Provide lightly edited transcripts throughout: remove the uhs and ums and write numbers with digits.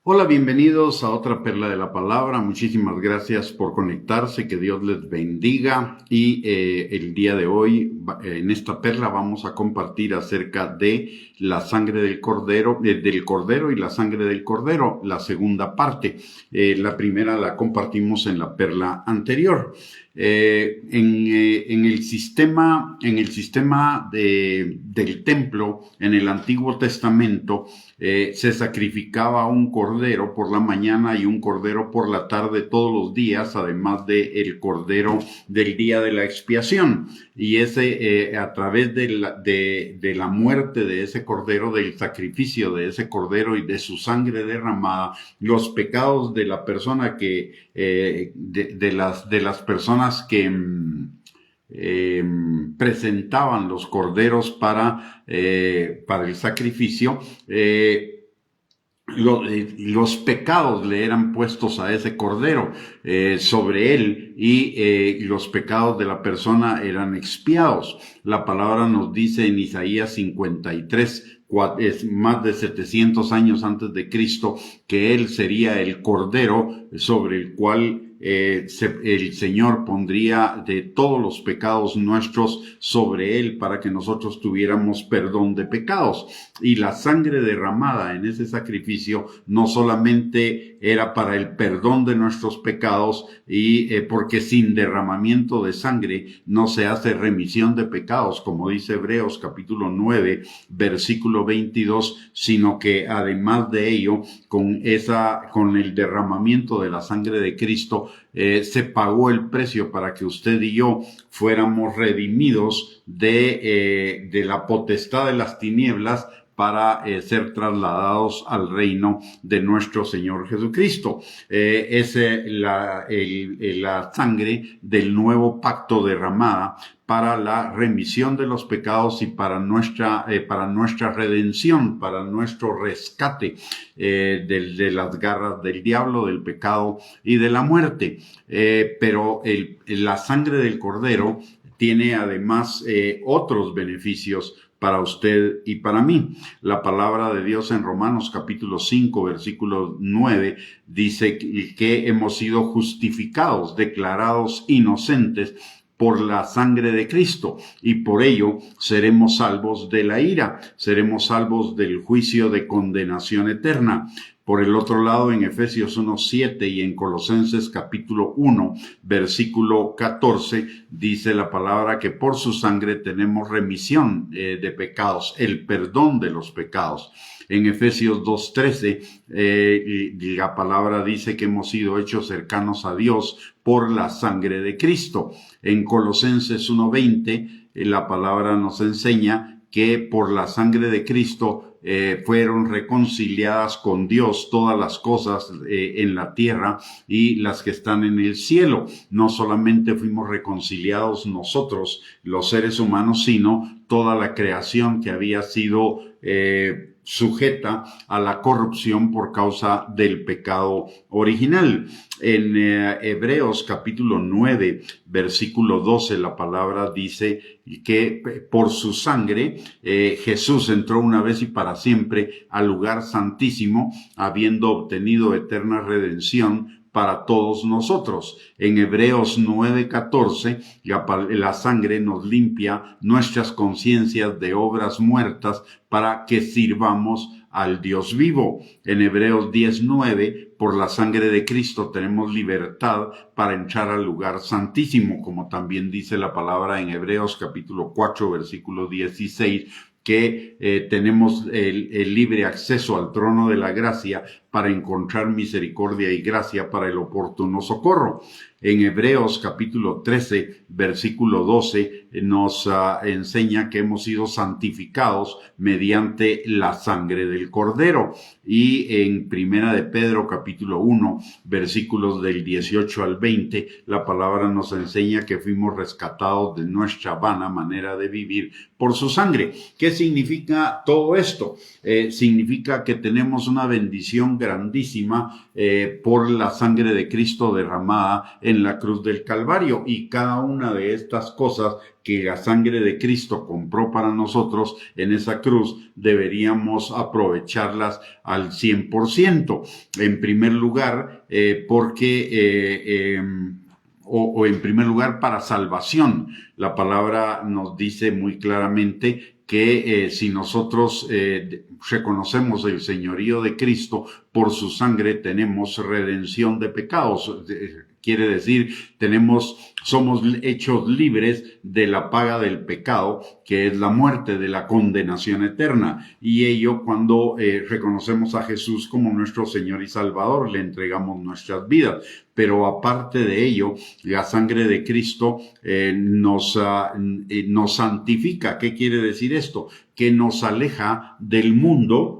Hola, bienvenidos a otra perla de la palabra. Muchísimas gracias por conectarse, que Dios les bendiga. Y el día de hoy, en esta perla, vamos a compartir acerca de la sangre del cordero y la sangre del cordero, la segunda parte. La primera la compartimos en la perla anterior. En el sistema del templo, en el Antiguo Testamento, se sacrificaba un cordero por la mañana y un cordero por la tarde todos los días, además de el cordero del día de la expiación. Y a través de la muerte de ese cordero, del sacrificio de ese cordero y de su sangre derramada, los pecados de la persona de las personas que presentaban los corderos para el sacrificio, los pecados le eran puestos a ese cordero sobre él y los pecados de la persona eran expiados. La palabra nos dice en Isaías 53, es más de 700 años antes de Cristo, que él sería el cordero sobre el cual el Señor pondría de todos los pecados nuestros sobre él para que nosotros tuviéramos perdón de pecados. Y la sangre derramada en ese sacrificio no solamente era para el perdón de nuestros pecados, porque sin derramamiento de sangre no se hace remisión de pecados, como dice Hebreos capítulo 9, versículo 22, sino que además de ello, con el derramamiento de la sangre de Cristo, se pagó el precio para que usted y yo fuéramos redimidos de la potestad de las tinieblas para ser trasladados al reino de nuestro Señor Jesucristo. Es la sangre del nuevo pacto derramada para la remisión de los pecados y para nuestra redención, para nuestro rescate de las garras del diablo, del pecado y de la muerte. Pero la sangre del cordero tiene además otros beneficios para usted y para mí. La palabra de Dios en Romanos capítulo 5, versículo 9, dice que hemos sido justificados, declarados inocentes por la sangre de Cristo, y por ello seremos salvos de la ira, seremos salvos del juicio de condenación eterna. Por el otro lado, en Efesios 1:7 y en Colosenses capítulo 1, versículo 14, dice la palabra que por su sangre tenemos remisión de pecados, el perdón de los pecados. En Efesios 2:13, la palabra dice que hemos sido hechos cercanos a Dios por la sangre de Cristo. En Colosenses 1:20, la palabra nos enseña que por la sangre de Cristo fueron reconciliadas con Dios todas las cosas en la tierra y las que están en el cielo. No solamente fuimos reconciliados nosotros, los seres humanos, sino toda la creación que había sido sujeta a la corrupción por causa del pecado original. En Hebreos capítulo 9, versículo 12, la palabra dice que por su sangre Jesús entró una vez y para siempre al lugar santísimo, habiendo obtenido eterna redención para todos nosotros. En Hebreos 9:14, la sangre nos limpia nuestras conciencias de obras muertas para que sirvamos al Dios vivo. En Hebreos 10:9, por la sangre de Cristo tenemos libertad para entrar al lugar santísimo, como también dice la palabra en Hebreos capítulo 4, versículo 16, que tenemos el libre acceso al trono de la gracia para encontrar misericordia y gracia para el oportuno socorro. En Hebreos capítulo 13, versículo 12, nos enseña que hemos sido santificados mediante la sangre del Cordero. Y en Primera de Pedro capítulo 1, versículos del 18 al 20, la palabra nos enseña que fuimos rescatados de nuestra vana manera de vivir por su sangre. ¿Qué significa todo esto? Significa que tenemos una bendición grandísima por la sangre de Cristo derramada en la cruz del Calvario, y cada una de estas cosas que la sangre de Cristo compró para nosotros en esa cruz, deberíamos aprovecharlas al 100%. En primer lugar, en primer lugar para salvación. La palabra nos dice muy claramente que si nosotros reconocemos el señorío de Cristo, por su sangre tenemos redención de pecados. Quiere decir, somos hechos libres de la paga del pecado, que es la muerte, de la condenación eterna. Y ello, cuando reconocemos a Jesús como nuestro Señor y Salvador, le entregamos nuestras vidas. Pero aparte de ello, la sangre de Cristo nos santifica. ¿Qué quiere decir esto? Que nos aleja del mundo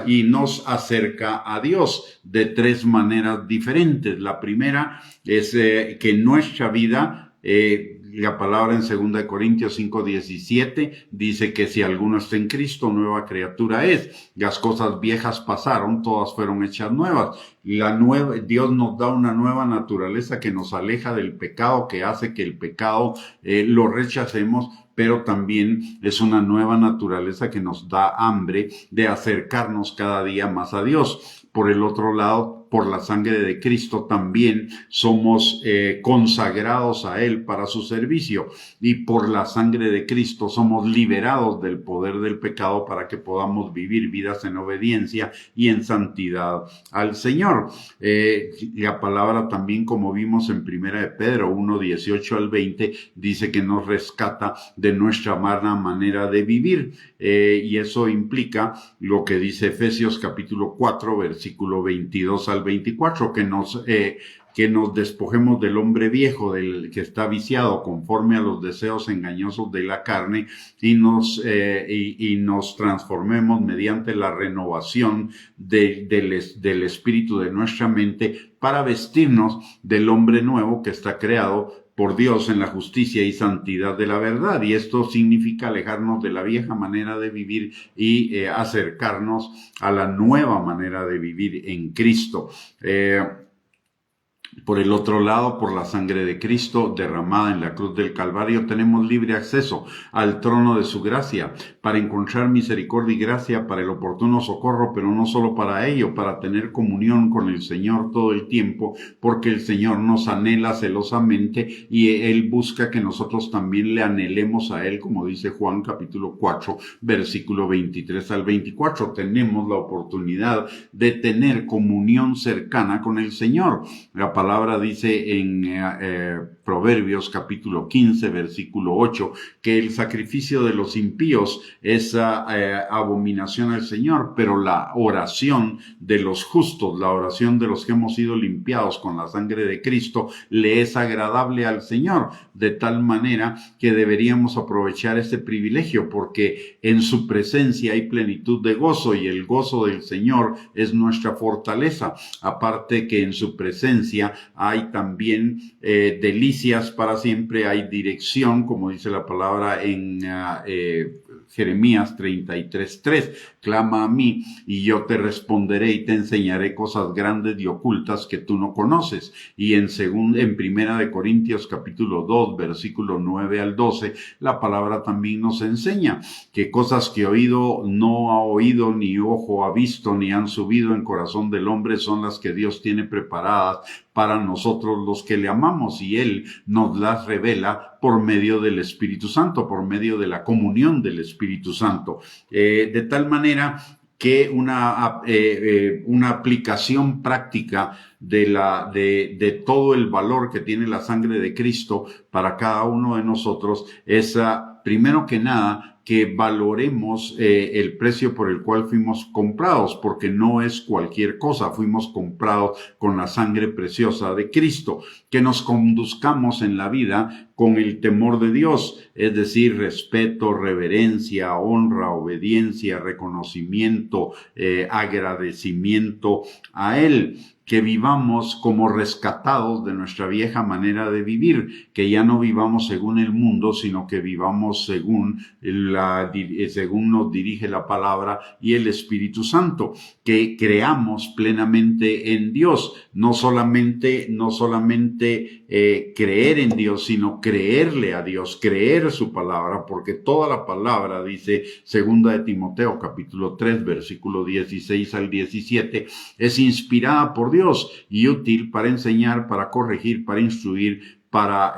y nos acerca a Dios de tres maneras diferentes. La primera es que nuestra vida, la palabra en 2 Corintios 5:17 dice que si alguno está en Cristo, nueva criatura es. Las cosas viejas pasaron, todas fueron hechas nuevas. Dios nos da una nueva naturaleza que nos aleja del pecado, que hace que el pecado lo rechacemos, pero también es una nueva naturaleza que nos da hambre de acercarnos cada día más a Dios. Por el otro lado, por la sangre de Cristo también somos consagrados a Él para su servicio, y por la sangre de Cristo somos liberados del poder del pecado para que podamos vivir vidas en obediencia y en santidad al Señor. La palabra también, como vimos en 1 de Pedro 1:18-20, dice que nos rescata de nuestra mala manera de vivir, y eso implica lo que dice Efesios capítulo 4, versículo 22-24, que nos despojemos del hombre viejo, del que está viciado conforme a los deseos engañosos de la carne, y nos transformemos mediante la renovación del espíritu de nuestra mente, para vestirnos del hombre nuevo que está creado por Dios en la justicia y santidad de la verdad. Y esto significa alejarnos de la vieja manera de vivir y acercarnos a la nueva manera de vivir en Cristo. Por el otro lado, por la sangre de Cristo derramada en la cruz del Calvario, tenemos libre acceso al trono de su gracia para encontrar misericordia y gracia para el oportuno socorro, pero no solo para ello, para tener comunión con el Señor todo el tiempo, porque el Señor nos anhela celosamente y Él busca que nosotros también le anhelemos a Él, como dice Juan capítulo 4, versículo 23-24. Tenemos la oportunidad de tener comunión cercana con el Señor. La palabra dice en Proverbios capítulo 15, versículo 8, que el sacrificio de los impíos es abominación al Señor, pero la oración de los justos, la oración de los que hemos sido limpiados con la sangre de Cristo, le es agradable al Señor, de tal manera que deberíamos aprovechar este privilegio, porque en su presencia hay plenitud de gozo, y el gozo del Señor es nuestra fortaleza. Aparte que en su presencia hay también delicias para siempre, hay dirección, como dice la palabra en Jeremías 33:3, clama a mí y yo te responderé y te enseñaré cosas grandes y ocultas que tú no conoces. Y en Primera de Corintios capítulo 2, versículo 9-12, la palabra también nos enseña que cosas que oído no ha oído, ni ojo ha visto, ni han subido en corazón del hombre, son las que Dios tiene preparadas para nosotros los que le amamos, y Él nos las revela por medio del Espíritu Santo, por medio de la comunión del Espíritu Santo. De tal manera que una aplicación práctica de todo el valor que tiene la sangre de Cristo para cada uno de nosotros es, primero que nada, que valoremos el precio por el cual fuimos comprados, porque no es cualquier cosa. Fuimos comprados con la sangre preciosa de Cristo. Que nos conduzcamos en la vida con el temor de Dios, es decir, respeto, reverencia, honra, obediencia, reconocimiento, agradecimiento a Él. Que vivamos como rescatados de nuestra vieja manera de vivir, que ya no vivamos según el mundo, sino que vivamos según nos dirige la palabra y el Espíritu Santo, que creamos plenamente en Dios, no solamente creer en Dios, sino creerle a Dios, creer su palabra, porque toda la palabra, dice 2 de Timoteo capítulo 3, versículo 16 al 17, es inspirada por Dios y útil para enseñar, para corregir, para instruir, para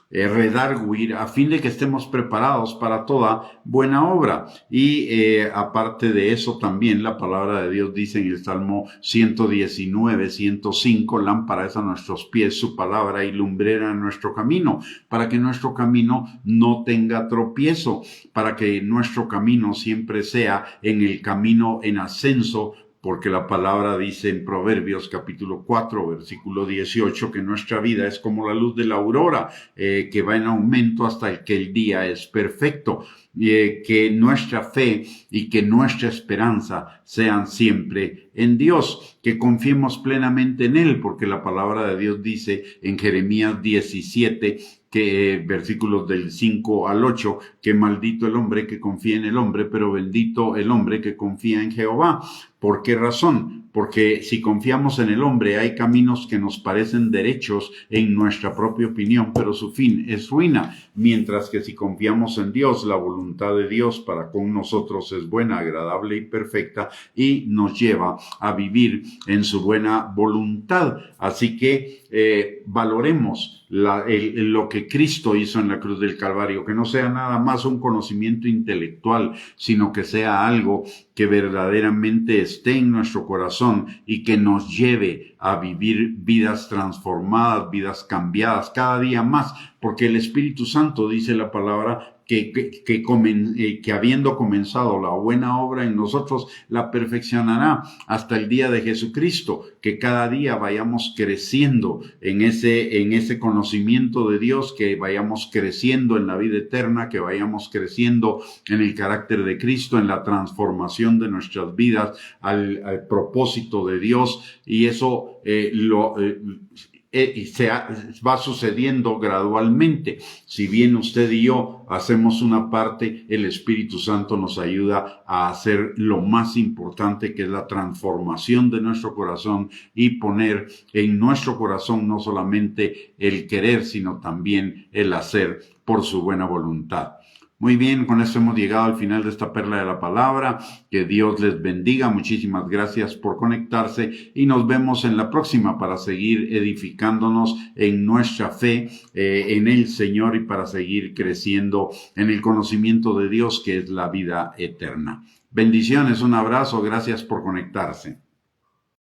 redarguir, a fin de que estemos preparados para toda buena obra. Y aparte de eso, también la palabra de Dios dice en el Salmo 119, 105, lámpara es a nuestros pies su palabra y lumbrera en nuestro camino, para que nuestro camino no tenga tropiezo, para que nuestro camino siempre sea en el camino en ascenso, porque la palabra dice en Proverbios capítulo 4, versículo 18, que nuestra vida es como la luz de la aurora, que va en aumento hasta que el día es perfecto. Que nuestra fe y que nuestra esperanza sean siempre en Dios, que confiemos plenamente en Él, porque la palabra de Dios dice en Jeremías 17, que versículos del 5 al 8, que maldito el hombre que confía en el hombre, pero bendito el hombre que confía en Jehová. ¿Por qué razón? Porque si confiamos en el hombre, hay caminos que nos parecen derechos en nuestra propia opinión, pero su fin es ruina. Mientras que si confiamos en Dios, la voluntad de Dios para con nosotros es buena, agradable y perfecta y nos lleva a vivir en su buena voluntad. Así que valoremos lo que Cristo hizo en la cruz del Calvario, que no sea nada más un conocimiento intelectual, sino que sea algo que verdaderamente esté en nuestro corazón y que nos lleve a vivir vidas transformadas, vidas cambiadas cada día más, porque el Espíritu Santo, dice la palabra, que habiendo comenzado la buena obra en nosotros, la perfeccionará hasta el día de Jesucristo, que cada día vayamos creciendo en ese conocimiento de Dios, que vayamos creciendo en la vida eterna, que vayamos creciendo en el carácter de Cristo, en la transformación de nuestras vidas al propósito de Dios, y eso va sucediendo gradualmente. Si bien usted y yo hacemos una parte, el Espíritu Santo nos ayuda a hacer lo más importante, que es la transformación de nuestro corazón, y poner en nuestro corazón no solamente el querer, sino también el hacer por su buena voluntad. Muy bien, con esto hemos llegado al final de esta perla de la palabra. Que Dios les bendiga. Muchísimas gracias por conectarse y nos vemos en la próxima para seguir edificándonos en nuestra fe en el Señor y para seguir creciendo en el conocimiento de Dios, que es la vida eterna. Bendiciones, un abrazo, gracias por conectarse.